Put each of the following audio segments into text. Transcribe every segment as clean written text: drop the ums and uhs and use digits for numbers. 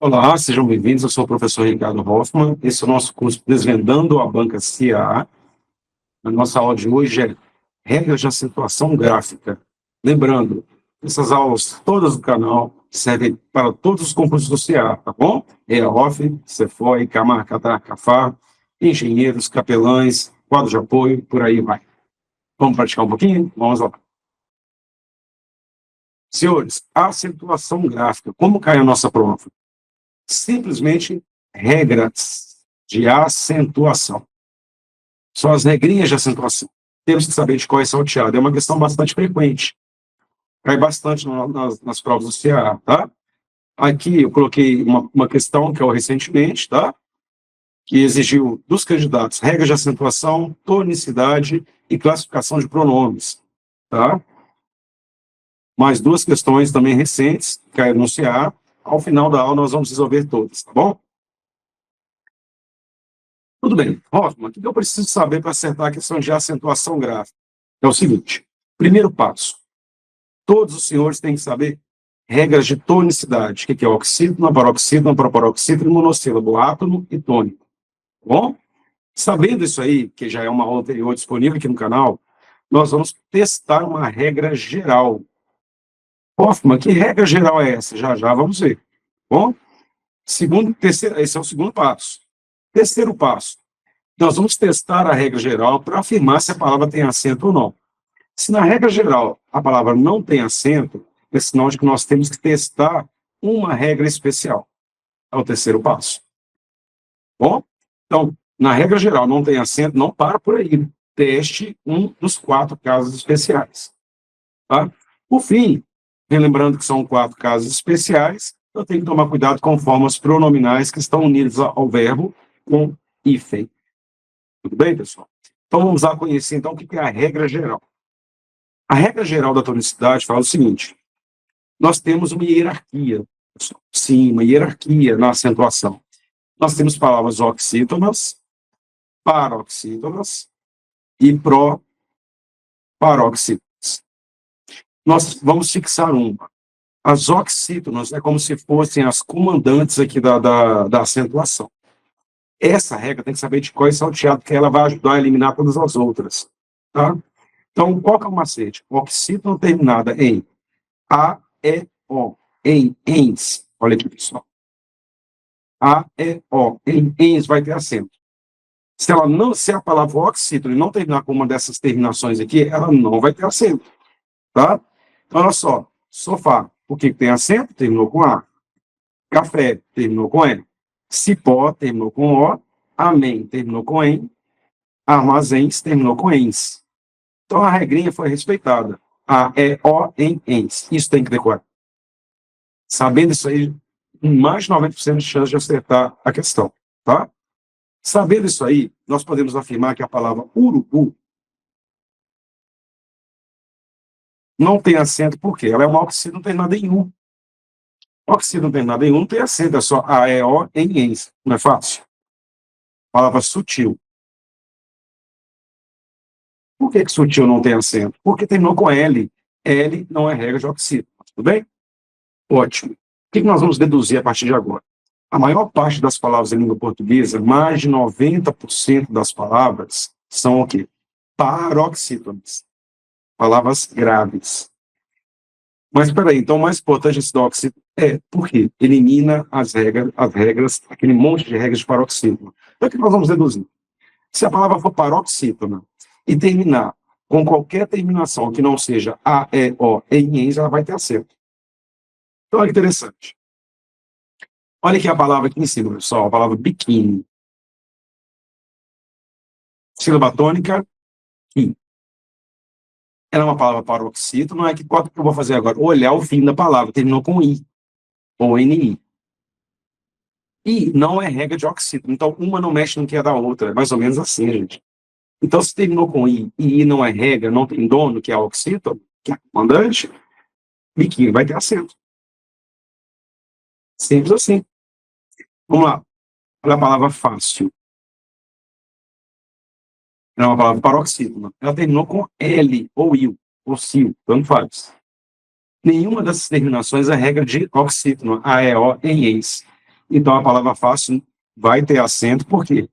Olá, sejam bem-vindos. Eu sou o professor Ricardo Hoffman. Esse é o nosso curso Desvendando a Banca CA. A nossa aula de hoje é regras de acentuação gráfica. Lembrando, essas aulas todas do canal servem para todos os concursos do CA, tá bom? EAOF, CEFOI, CAMAR, CATAR, CAFAR, engenheiros, capelães, quadro de apoio, por aí vai. Vamos praticar um pouquinho? Vamos lá. Senhores, acentuação gráfica. Como cai a nossa prova? Simplesmente regras de acentuação. São as regrinhas de acentuação. Temos que saber de qual é salteado. É uma questão bastante frequente. Cai bastante nas provas do CA, tá? Aqui eu coloquei uma questão que é o recentemente, tá? Que exigiu dos candidatos regras de acentuação, tonicidade e classificação de pronomes, tá? Mais duas questões também recentes, que caíram no CA. Ao final da aula nós vamos resolver todas, tá bom? Tudo bem. Hoffman, o que eu preciso saber para acertar a questão de acentuação gráfica? É o seguinte, primeiro passo, todos os senhores têm que saber regras de tonicidade, o que é oxítono, paroxítono, proparoxítono, monossílabo, átono e tônico. Bom? Sabendo isso aí, que já é uma aula anterior disponível aqui no canal, nós vamos testar uma regra geral. Hoffman, que regra geral é essa? Já já vamos ver. Bom? Esse é o segundo passo. Terceiro passo, nós vamos testar a regra geral para afirmar se a palavra tem acento ou não. Se na regra geral a palavra não tem acento, é sinal de que nós temos que testar uma regra especial. É o terceiro passo. Bom? Então, na regra geral não tem acento, não para por aí. Teste um dos 4 casos especiais. Tá? Por fim, relembrando que são 4 casos especiais, eu tenho que tomar cuidado com formas pronominais que estão unidas ao verbo com hífen. Tudo bem, pessoal? Então, vamos lá conhecer, então, o que é a regra geral. A regra geral da tonicidade fala o seguinte, nós temos uma hierarquia, sim, uma hierarquia na acentuação. Nós temos palavras oxítonas, paroxítonas e proparoxítonas. Nós vamos fixar uma. As oxítonas é como se fossem as comandantes aqui da acentuação. Essa regra tem que saber de qual é salteado, porque ela vai ajudar a eliminar todas as outras. Tá? Então, qual que é o macete? Oxítono terminada em A, E, O, em ens. Olha aqui, pessoal. A, E, O, em ens vai ter acento. Se a palavra oxítono não terminar com uma dessas terminações aqui, ela não vai ter acento. Tá? Então, olha só. Sofá. O que tem acento? Terminou com A. Café. Terminou com E. Cipó. Terminou com O. Amém. Terminou com em. Armazéns. Terminou com ens. Então, a regrinha foi respeitada. A, E, O, em ens. Isso tem que decorar. Sabendo isso aí, mais de 90% de chance de acertar a questão, tá? Sabendo isso aí, nós podemos afirmar que a palavra urubu não tem acento, porque ela é uma oxítono, não tem nada em U. Oxítono não tem nada em U, não tem acento, é só A, E, O, em ens. Não é fácil? Palavra sutil. Por que sutil não tem acento? Porque terminou com L. L não é regra de oxítono, tudo bem? Ótimo. O que nós vamos deduzir a partir de agora? A maior parte das palavras em língua portuguesa, mais de 90% das palavras, são o quê? Paroxítonas. Palavras graves. Mas, espera aí, então o mais importante desse oxítono é porque elimina as regras, aquele monte de regras de paroxítono. Então, o que nós vamos deduzir? Se a palavra for paroxítona e terminar com qualquer terminação que não seja A, E, O, em ens, ela vai ter acento. Então, olha que interessante. Olha aqui a palavra aqui em cima, pessoal, a palavra biquíni. Sílaba tônica, I. Ela é uma palavra paroxítono, não é que qual que eu vou fazer agora? Olhar o fim da palavra, terminou com I, ou NI. I não é regra de oxítono, então uma não mexe no que é da outra, é mais ou menos assim, gente. Então, se terminou com I, e I não é regra, não tem dono, que é oxítono, que é comandante, biquíni vai ter acento. Simples assim. Vamos lá. Olha a palavra fácil. É uma palavra paroxítona. Ela terminou com L, ou IL, ou SIL, tanto faz. Nenhuma dessas terminações é regra de oxítono, A, E, O, em ens. Então, a palavra fácil vai ter acento, por quê?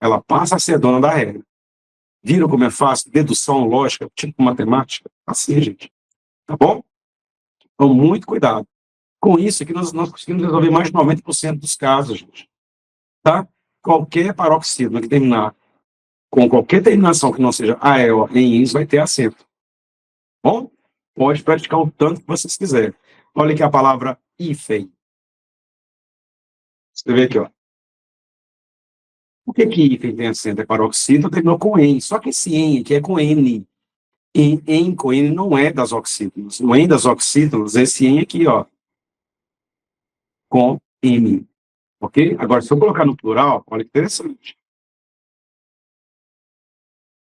Ela passa a ser dona da regra. Viram como é fácil? Dedução, lógica, tipo matemática? Assim, gente. Tá bom? Então, muito cuidado. Com isso aqui, nós conseguimos resolver mais de 90% dos casos, gente. Tá? Qualquer paroxítono que terminar com qualquer terminação que não seja AEO em INS vai ter acento. Bom? Pode praticar o tanto que vocês quiserem. Olha aqui a palavra hífen. Escrever aqui, ó. Por que hífen tem acento? É paroxítono, terminou com EN. Só que esse EN aqui é com N. EN com N não é das oxítonas. No EN das oxítonas, esse EN aqui, ó, com N. Ok? Agora, se eu colocar no plural, olha que interessante.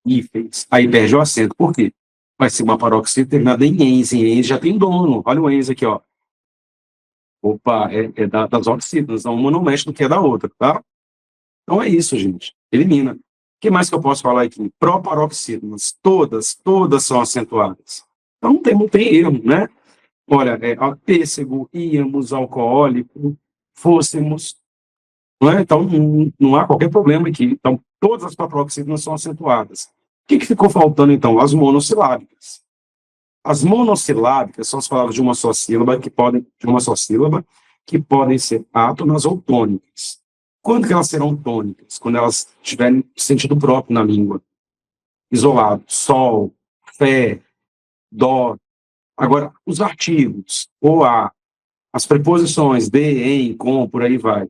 Hífens. Aí perde o acento. Por quê? Vai ser uma paroxítona terminada em ENS. Em ENS já tem dono. Olha o ENS aqui, ó. Opa, das oxítonas. Então, uma não mexe no que é da outra, tá? Então é isso, gente. Elimina. O que mais que eu posso falar aqui? Proparoxítonas. Todas são acentuadas. Então não tem erro, né? Olha, pêssego, íamos, alcoólico, fôssemos, não é? Então não há qualquer problema aqui. Então todas as proparoxítonas são acentuadas. O que ficou faltando, então? As monossilábicas. As monossilábicas são as palavras de uma só sílaba que podem ser átonas ou tônicas. Quando que elas serão tônicas? Quando elas tiverem sentido próprio na língua. Isolado. Sol, fé, dó. Agora, os artigos, ou as preposições de, em, com, por aí vai,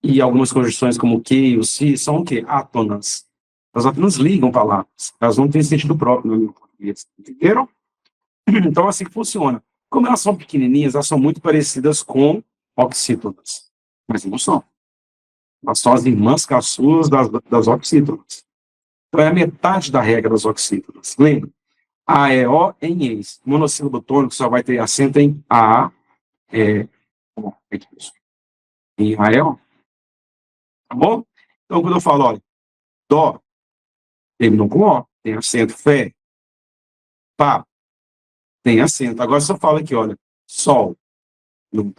e algumas conjunções como que, o se, são o quê? Átonas. Elas apenas ligam palavras. Elas não têm sentido próprio na língua portuguesa. Entenderam? Então, assim que funciona. Como elas são pequenininhas, elas são muito parecidas com oxítonas. Mas não são. Elas são as irmãs caçulas das oxítonas. Então, é a metade da regra das oxítonas. Lembra? A, E, O, em eis. Monossílabo tônico só vai ter acento em A, E, O. Em A, E, O. Tá bom? Então, quando eu falo, olha, Dó, terminou com O, tem acento. Fé, Pá, tem acento. Agora, se eu falo aqui, olha, Sol, não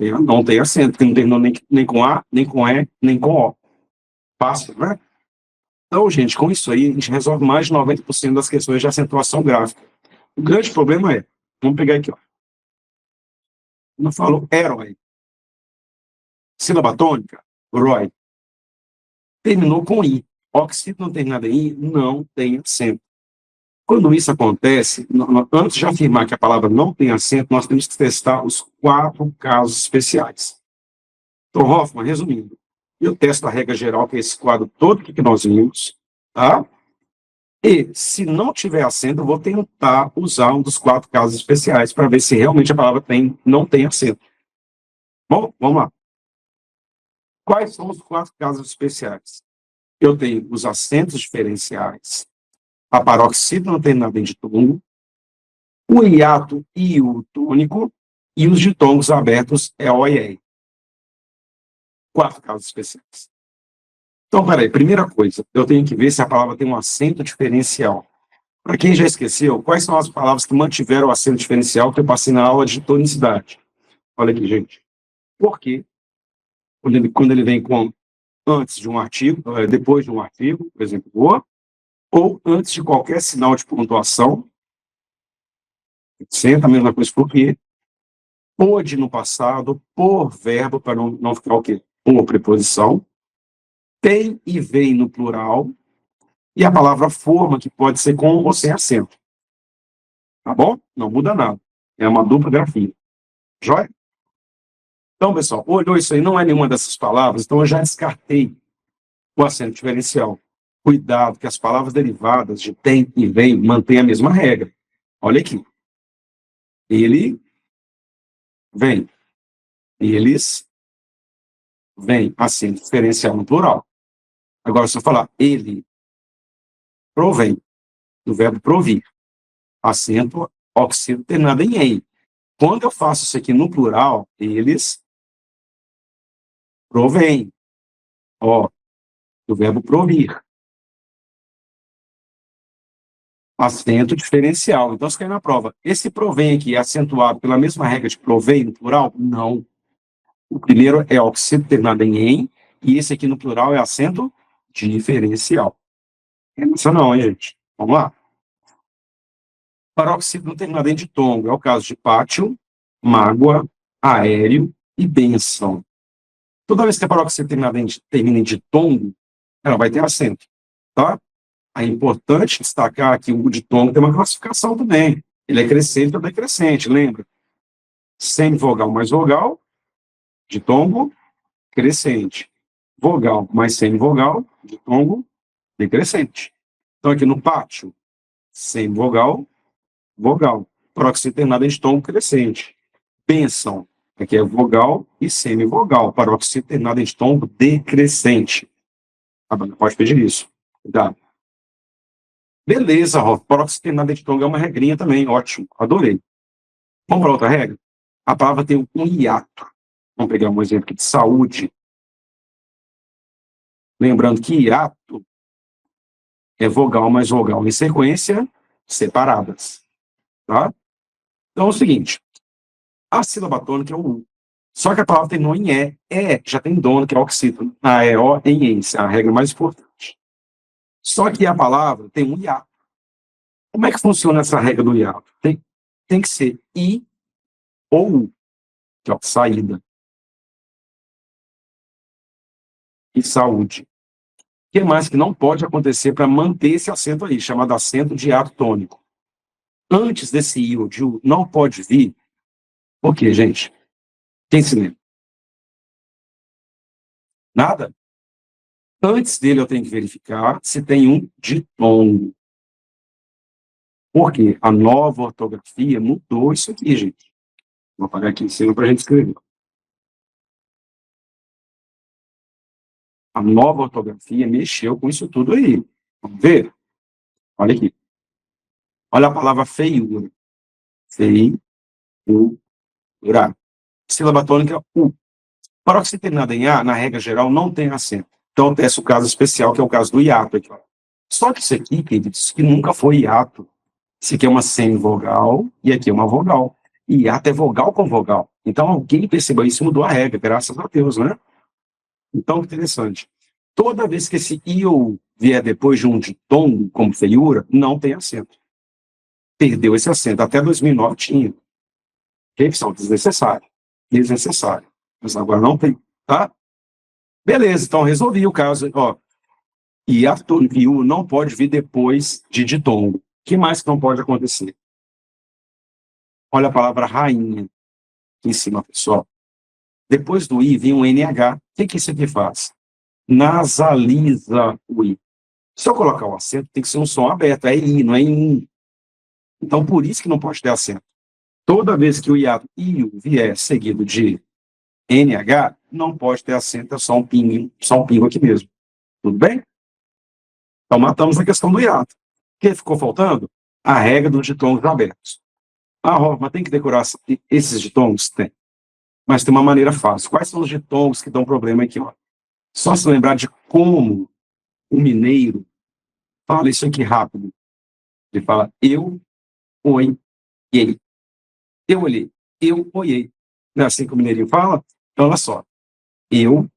tem acento, porque não terminou nem com A, nem com E, nem com O. Fácil, né? Então, gente, com isso aí, a gente resolve mais de 90% das questões de acentuação gráfica. O grande problema é, vamos pegar aqui, ó. Quando eu falo herói, sílaba tônica, ROI, terminou com I. Oxítono não terminado em I, não tem acento. Quando isso acontece, antes de afirmar que a palavra não tem acento, nós temos que testar os 4 casos especiais. Então, Hoffman, resumindo, eu testo a regra geral, que é esse quadro todo que nós vimos, tá? E, se não tiver acento, eu vou tentar usar um dos 4 casos especiais para ver se realmente a palavra não tem acento. Bom, vamos lá. Quais são os 4 casos especiais? Eu tenho os acentos diferenciais, a paroxítona terminada em ditongo, o hiato iutônico e os ditongos abertos EO e EI. 4 casos especiais. Então, peraí, primeira coisa, eu tenho que ver se a palavra tem um acento diferencial. Para quem já esqueceu, quais são as palavras que mantiveram o acento diferencial que eu passei na aula de tonicidade? Olha aqui, gente. Por quê? Quando ele vem antes de um artigo, depois de um artigo, por exemplo, boa, ou antes de qualquer sinal de pontuação, acento, a mesma coisa por quê? Pode no passado, por verbo, para não ficar o quê? Por preposição, tem e vem no plural, e a palavra forma, que pode ser com ou sem acento. Tá bom? Não muda nada. É uma dupla grafia. Joia? Então, pessoal, olhou isso aí, não é nenhuma dessas palavras, então eu já descartei o acento diferencial. Cuidado, que as palavras derivadas de tem e vem mantêm a mesma regra. Olha aqui. Ele vem. Eles vêm. Acento diferencial no plural. Agora, se eu falar ele provém, do verbo provir. Acento oxítono terminado em ei. Quando eu faço isso aqui no plural, eles provém. Ó, do verbo provir. Acento diferencial. Então, se cair na prova, esse provém aqui é acentuado pela mesma regra de provém no plural? Não. O primeiro é oxítono terminado em "em", e esse aqui no plural é acento diferencial. Essa não, hein, gente? Vamos lá. Paroxítono terminado em ditongo é o caso de pátio, mágoa, aéreo e bênção. Toda vez que a paroxítono termina em ditongo, ela vai ter acento, tá? É importante destacar que o ditongo tem uma classificação também. Ele é crescente ou decrescente, lembra? Semivogal mais vogal, ditongo, crescente. Vogal mais semivogal, ditongo, decrescente. Então, aqui no pátio, semivogal, vogal. Paroxítono terminado em ditongo crescente. Bênção, aqui é vogal e semivogal. Paroxítono terminado em ditongo decrescente. A banda pode pedir isso. Cuidado. Beleza, Rolf. Paroxítono terminado em ditongo é uma regrinha também. Ótimo. Adorei. Vamos para outra regra? A palavra tem um hiato. Vamos pegar um exemplo aqui de saúde. Lembrando que hiato é vogal mais vogal em sequência, separadas. Tá? Então é o seguinte. A sílaba tônica é o U. Só que a palavra terminou em E. E já tem dono, que é oxítono. A E, O, em E. Essa é a regra mais importante. Só que a palavra tem um hiato. Como é que funciona essa regra do hiato? Tem que ser I ou U, que é a saída. E saúde. O que mais que não pode acontecer para manter esse acento aí, chamado acento de hiato tônico? Antes desse I ou de U, não pode vir. Por quê, gente? Quem se lembra? Nada? Antes dele, eu tenho que verificar se tem um ditongo. Porque a nova ortografia mudou isso aqui, gente. Vou apagar aqui em cima para a gente escrever. A nova ortografia mexeu com isso tudo aí. Vamos ver? Olha aqui. Olha a palavra feiura. Feiura. Sílaba tônica U. Paroxítono terminado em A, na regra geral, não tem acento. Então, tem esse caso especial, que é o caso do hiato aqui. Ó. Só que isso aqui, queridos, que nunca foi hiato. Isso aqui é uma semivogal e aqui é uma vogal. E hiato é vogal com vogal. Então, alguém percebeu isso e mudou a regra, graças a Deus, né? Então, interessante. Toda vez que esse I ou U vier depois de um ditongo, como feiura, não tem acento. Perdeu esse acento. Até 2009 tinha. Que são desnecessários. Desnecessário. Mas agora não tem, tá? Beleza, então resolvi o caso. Ó, hiato e U não pode vir depois de ditongo. O que mais que não pode acontecer? Olha a palavra rainha aqui em cima, pessoal. Depois do I vem um NH. O que isso aqui faz? Nasaliza o I. Se eu colocar o acento, tem que ser um som aberto. É I, não é I. Então, por isso que não pode ter acento. Toda vez que o hiato I vier seguido de NH, não pode ter acento, é só um pingo aqui mesmo. Tudo bem? Então, matamos a questão do hiato. O que ficou faltando? A regra dos ditongos abertos. Ah, mas tem que decorar esses ditongos? Tem. Mas tem uma maneira fácil. Quais são os ditongos que dão problema aqui? Ó? Só se lembrar de como o mineiro fala isso aqui rápido. Ele fala eu, oi, ei. Eu olhei, eu olhei. Não é assim que o mineirinho fala? Então, olha só. Eu,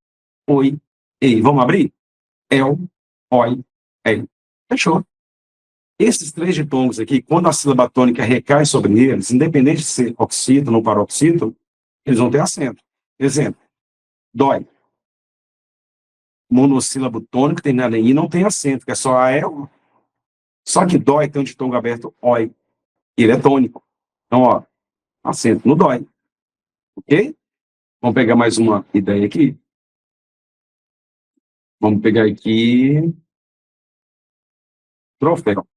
oi, ei. Vamos abrir? El, oi, ei. Fechou. Esses três ditongos aqui, quando a sílaba tônica recai sobre eles, independente de ser oxítono ou paroxítono, eles vão ter acento. Exemplo, dói. Monossílabo tônico terminado em I não tem acento, que é só A, E, O. Só que dói tem um ditongo aberto, oi. Ele é tônico. Então, ó, acento no dói. Ok? Vamos pegar mais uma ideia aqui. Vamos pegar aqui. Troféu.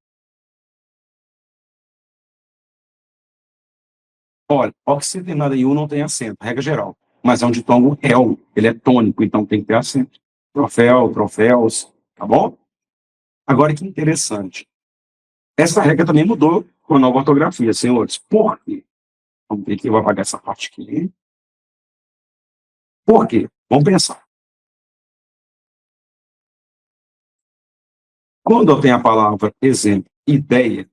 Olha, oxítono terminado em U não tem acento, regra geral. Mas é um ditongo El. Ele é tônico, então tem que ter acento. Troféu, troféus, tá bom? Agora, que interessante. Essa regra também mudou com a nova ortografia, senhores. Por quê? Vamos ver aqui, eu vou apagar essa parte aqui. Por quê? Vamos pensar. Quando eu tenho a palavra, exemplo, ideia,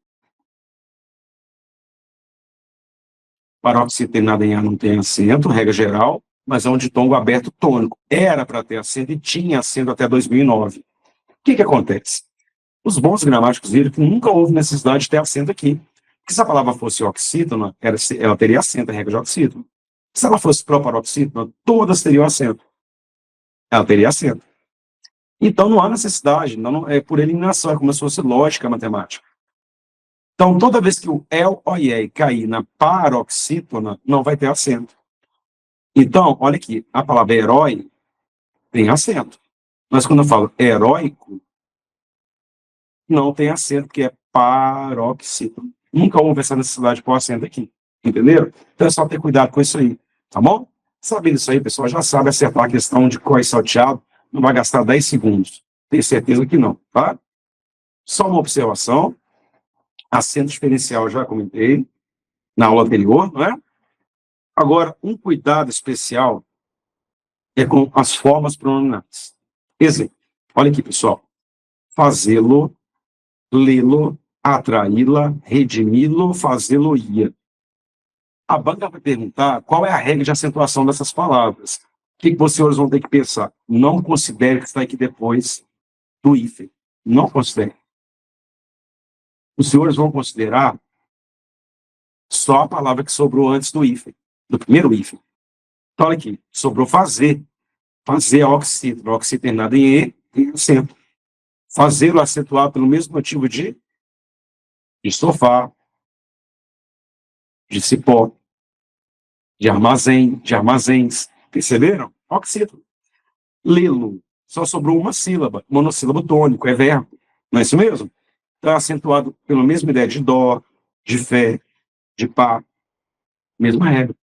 paroxítono terminado em A não tem acento, regra geral. mas é um ditongo aberto tônico. Era para ter acento e tinha acento até 2009. O que acontece? Os bons gramáticos viram que nunca houve necessidade de ter acento aqui. Porque se a palavra fosse oxítona, ela teria acento, a regra de oxítona. Se ela fosse proparoxítona, todas teriam acento. Ela teria acento. Então não há necessidade, não, é por eliminação, é como se fosse lógica matemática. Então, toda vez que o el ou ié cair na paroxítona, não vai ter acento. Então, olha aqui, a palavra herói tem acento. Mas quando eu falo heróico, não tem acento, porque é paroxítona. Nunca houve essa necessidade de pôr acento aqui. Entenderam? Então é só ter cuidado com isso aí, tá bom? Sabendo isso aí, pessoal, já sabe acertar a questão de qual é salteado, não vai gastar 10 segundos. Tenho certeza que não, tá? Só uma observação. Acento diferencial, já comentei na aula anterior, não é? Agora, um cuidado especial é com as formas pronominais. Exemplo. Olha aqui, pessoal. Fazê-lo, lê-lo, atraí-la, redimi-lo, fazê-lo-ia. A banca vai perguntar qual é a regra de acentuação dessas palavras. O que vocês vão ter que pensar? Não considere que está aqui depois do hífen. Não considere. Os senhores vão considerar só a palavra que sobrou antes do hífen, do primeiro hífen. Então, olha aqui, sobrou fazer. Fazer é oxítona. Oxítona em E tem acento. Fazê-lo acentuado pelo mesmo motivo de sofá, de cipó, de armazém, de armazéns. Perceberam? Oxítona. Lê-lo. Só sobrou uma sílaba, monossílabo tônico, é verbo. Não é isso mesmo? Está acentuado pela mesma ideia de dó, de fé, de pá. Mesma regra.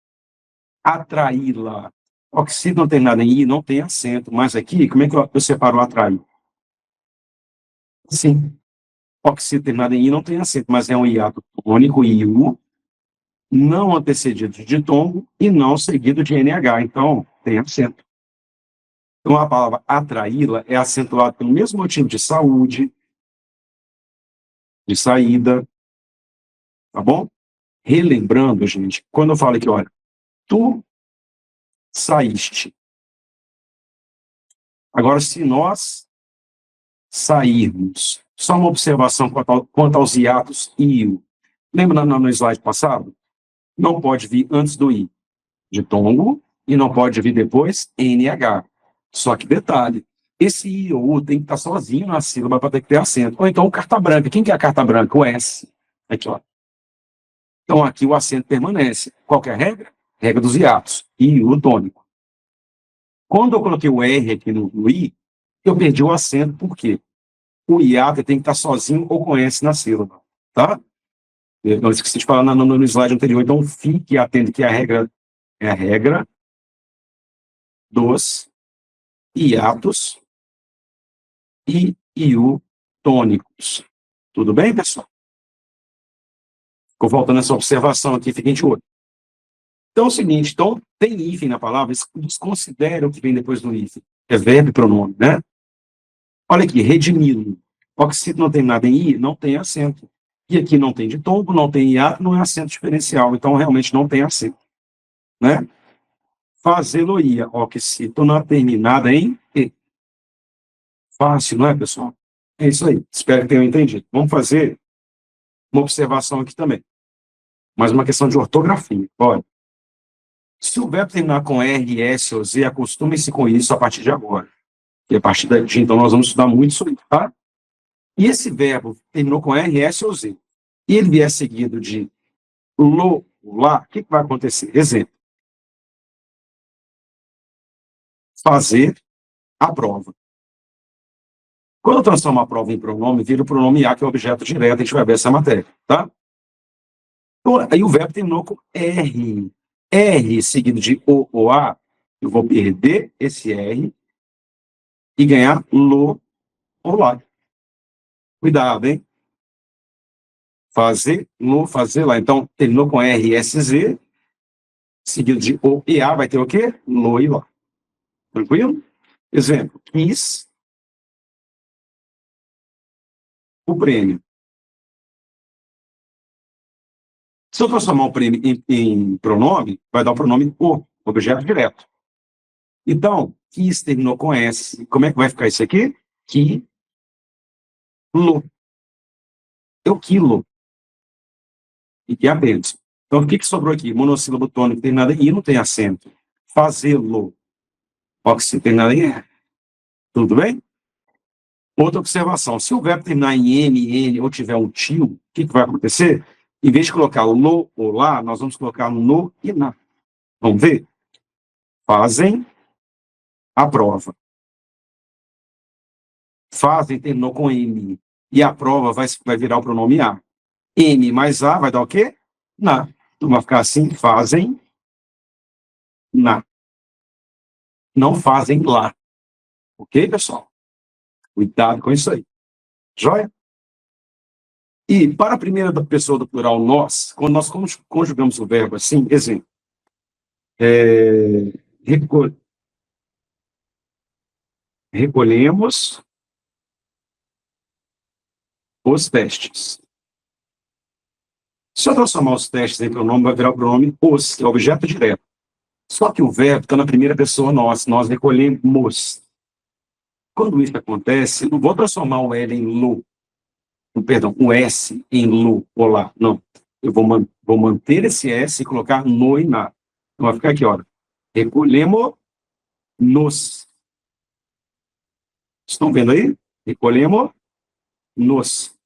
Atraí-la. Oxítona não tem nada em I, não tem acento. Mas aqui, como é que eu separo o atrair? Sim. Oxítona em I não tem acento, mas é um hiato tônico, IU, não antecedido de ditongo e não seguido de NH. Então, tem acento. Então, a palavra atraí-la é acentuada pelo mesmo motivo de saúde, de saída, tá bom? Relembrando, gente, quando eu falo aqui, olha, tu saíste. Agora, se nós sairmos, só uma observação quanto aos hiatos IU. Lembra no slide passado? Não pode vir antes do I, de tongo, e não pode vir depois NH. Só que detalhe, esse I ou U tem que estar sozinho na sílaba para ter que ter acento. Ou então carta branca. Quem que é a carta branca? O S. Aqui, ó. Então aqui o acento permanece. Qual que é a regra? Regra dos hiatos. I, U, tônico. Quando eu coloquei o R aqui no I, eu perdi o acento, por quê? O hiato tem que estar sozinho ou com S na sílaba, tá? Eu não esqueci de falar no slide anterior, então fique atento que a regra é a regra dos hiatos e IU tônicos. Tudo bem, pessoal? Ficou faltando essa observação aqui, fiquem de olho. Então é o seguinte, então, tem hífen na palavra, desconsidera o que vem depois do hífen. É verbo e pronome, né? Olha aqui, redimi-lo. Oxítona não tem nada em I, não tem acento. E aqui não tem ditongo, não tem hiato, não é acento diferencial, então realmente não tem acento, né? Fazê-lo-ia, oxítona terminada em E. Fácil, não é, pessoal? É isso aí, espero que tenham entendido. Vamos fazer uma observação aqui também. Mais uma questão de ortografia. Olha, se o verbo terminar com R, S ou Z, acostumem-se com isso a partir de agora. E a partir de então nós vamos estudar muito isso aí, tá? E esse verbo terminou com R, S ou Z, e ele vier seguido de lo, lá, o que vai acontecer? Exemplo. Fazer a prova. Quando eu transformo a prova em pronome, vira o pronome A, que é o objeto direto, a gente vai ver essa matéria, tá? Então, aí o verbo terminou com R. R seguido de O ou A, eu vou perder esse R e ganhar lo ou lá. Cuidado, hein? Fazer, lo, fazer lá. Então, terminou com R, S, Z, seguido de O e A, vai ter o quê? Lo e lá. Tranquilo? Exemplo, quis o prêmio. Se eu transformar o prêmio em pronome, vai dar o pronome o, objeto direto. Então, quis terminou com S. Como é que vai ficar isso aqui? Quilo. É o quilo. E que apenas. Então, o que sobrou aqui? Monossílabo tônico terminado em I, não tem acento. Fazê-lo. Oxi terminado em E. Tudo bem? Outra observação. Se o verbo terminar em M, N, ou tiver um tio, o que vai acontecer? Em vez de colocar lo ou lá, nós vamos colocar no e na. Vamos ver? Fazem a prova. Fazem terminou com M. E a prova vai virar o pronome A. M mais A vai dar o quê? Na. Então vai ficar assim, fazem na. Não fazem lá. Ok, pessoal? Cuidado com isso aí. Joia? E para a primeira pessoa do plural nós, quando nós conjugamos o verbo assim, exemplo, recolhemos os testes. Se eu transformar os testes em pronome, vai virar o pronome os, que é o objeto direto. Só que o verbo está na primeira pessoa nós recolhemos. Quando isso acontece, não vou transformar o L em lo, perdão, o S em lo, olá, não. Eu vou manter esse S e colocar no e na. Então vai ficar aqui, olha. Recolhemos nos. Estão vendo aí? Recolhemos nos.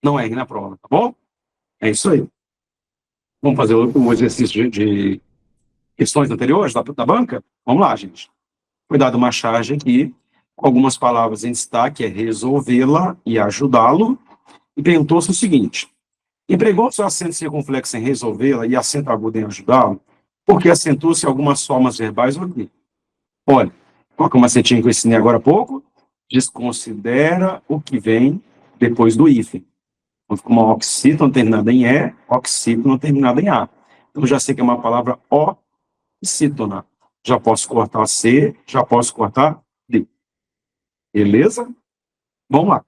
Não erre na prova, tá bom? É isso aí. Vamos fazer um exercício de questões anteriores da banca? Vamos lá, gente. Foi dada uma charge aqui, com algumas palavras em destaque, é resolvê-la e ajudá-lo, e perguntou-se o seguinte: empregou-se o acento circunflexo em resolvê-la e acento agudo em ajudá-lo, porque acentua-se algumas formas verbais aqui. Olha, coloca uma setinha que eu ensinei agora há pouco, desconsidera o que vem depois do hífen. Então, fica uma oxítona terminada em E, oxítona terminada em A. Então, já sei que é uma palavra oxítona. Já posso cortar C, já posso cortar D. Beleza? Vamos lá.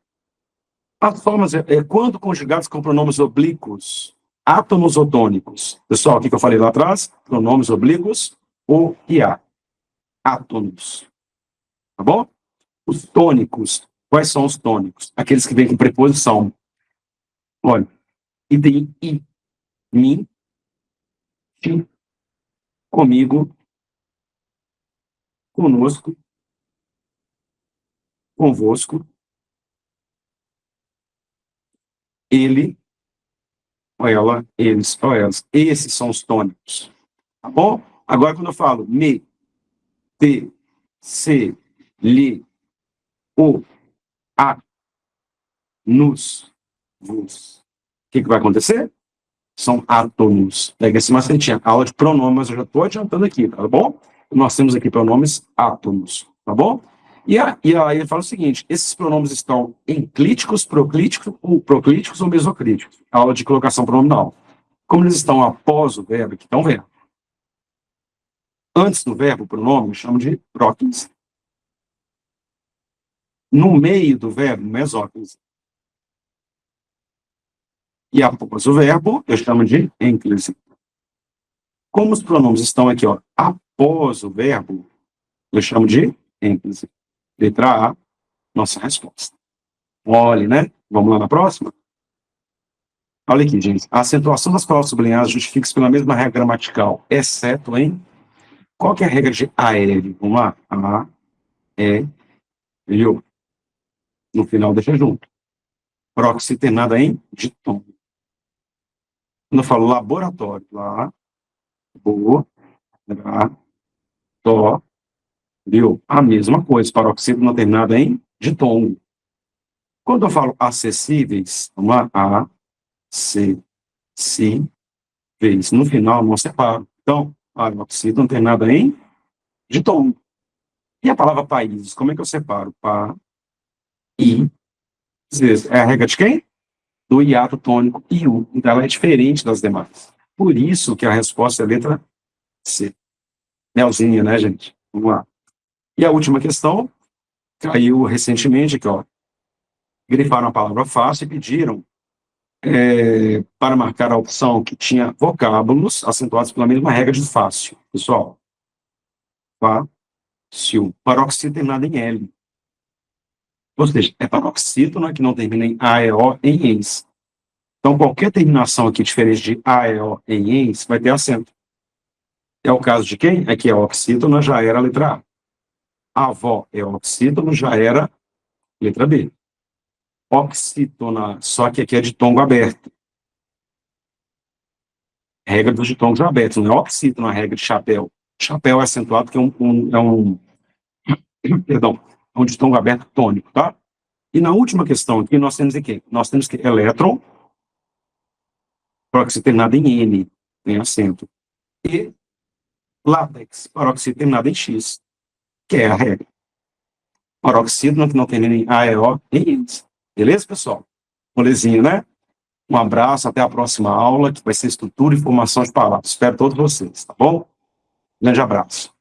As formas quando conjugados com pronomes oblíquos, átonos ou tônicos. Pessoal, o que eu falei lá atrás? Pronomes oblíquos, o e a. Átonos. Tá bom? Os tônicos. Quais são os tônicos? Aqueles que vêm com preposição. Olha, e tem i, mim, ti, comigo, conosco, convosco, ele, ou ela, eles, ou elas. Esses são os tônicos. Tá bom? Agora, quando eu falo me, te, se, lhe, o, a, nos, vos. O que vai acontecer? São átomos. Pega esse macetinho. Aula de pronomes, eu já estou adiantando aqui, tá bom? Nós temos aqui pronomes átomos, tá bom? E aí ele fala o seguinte: esses pronomes estão enclíticos, proclíticos ou mesocríticos? Aula de colocação pronominal. Como eles estão após o verbo, que estão vendo. Antes do verbo, o pronome, eu chamo de próclise. No meio do verbo, mesóclise. E após o verbo, eu chamo de ênclise. Como os pronomes estão aqui, ó, após o verbo, eu chamo de ênclise. Letra A, nossa resposta. Olhe, né? Vamos lá na próxima? Olha aqui, gente. A acentuação das palavras sublinhadas justifica-se pela mesma regra gramatical, exceto em... Qual que é a regra de aéreo? Vamos lá. A, E, o. No final, deixa junto. Próximo tem nada em ditom. Quando eu falo laboratório, lá, bo, ra, to, viu? A mesma coisa, paroxítono não tem nada em ditongo. Quando eu falo acessíveis, vamos lá, A, C, si, vez. No final, não separo. Então, paroxítono não tem nada em ditongo. E a palavra países, como é que eu separo? Pa, I, vezes. É a regra de quem? Do hiato tônico e U. Então, ela é diferente das demais. Por isso que a resposta é a letra C. Melzinha, né, gente? Vamos lá. E a última questão, caiu recentemente aqui, ó. Grifaram a palavra fácil e pediram para marcar a opção que tinha vocábulos acentuados pela mesma regra de fácil. Pessoal, Fácil. Paroxítona terminada em L. Ou seja, é paroxítona que não termina em AEO em ENS. Então, qualquer terminação aqui diferente de AEO em ENS vai ter acento. É o caso de quem? Aqui é oxítona, já era a letra A. A avó é oxítona, já era letra B. Oxítona, só que aqui é ditongo aberto. Regra dos ditongos abertos, não é oxítona, a regra de chapéu. Chapéu é acentuado porque perdão, é um ditongo aberto tônico, tá? E na última questão aqui, nós temos aqui, nós temos que elétron, paroxítona terminada em N, tem acento, e látex, paroxítona terminada em X, que é a regra. Paroxítona que não termina em AEO em INS. Beleza, pessoal? Molezinha, né? Um abraço, até a próxima aula, que vai ser estrutura e formação de palavras. Espero todos vocês, tá bom? Grande abraço.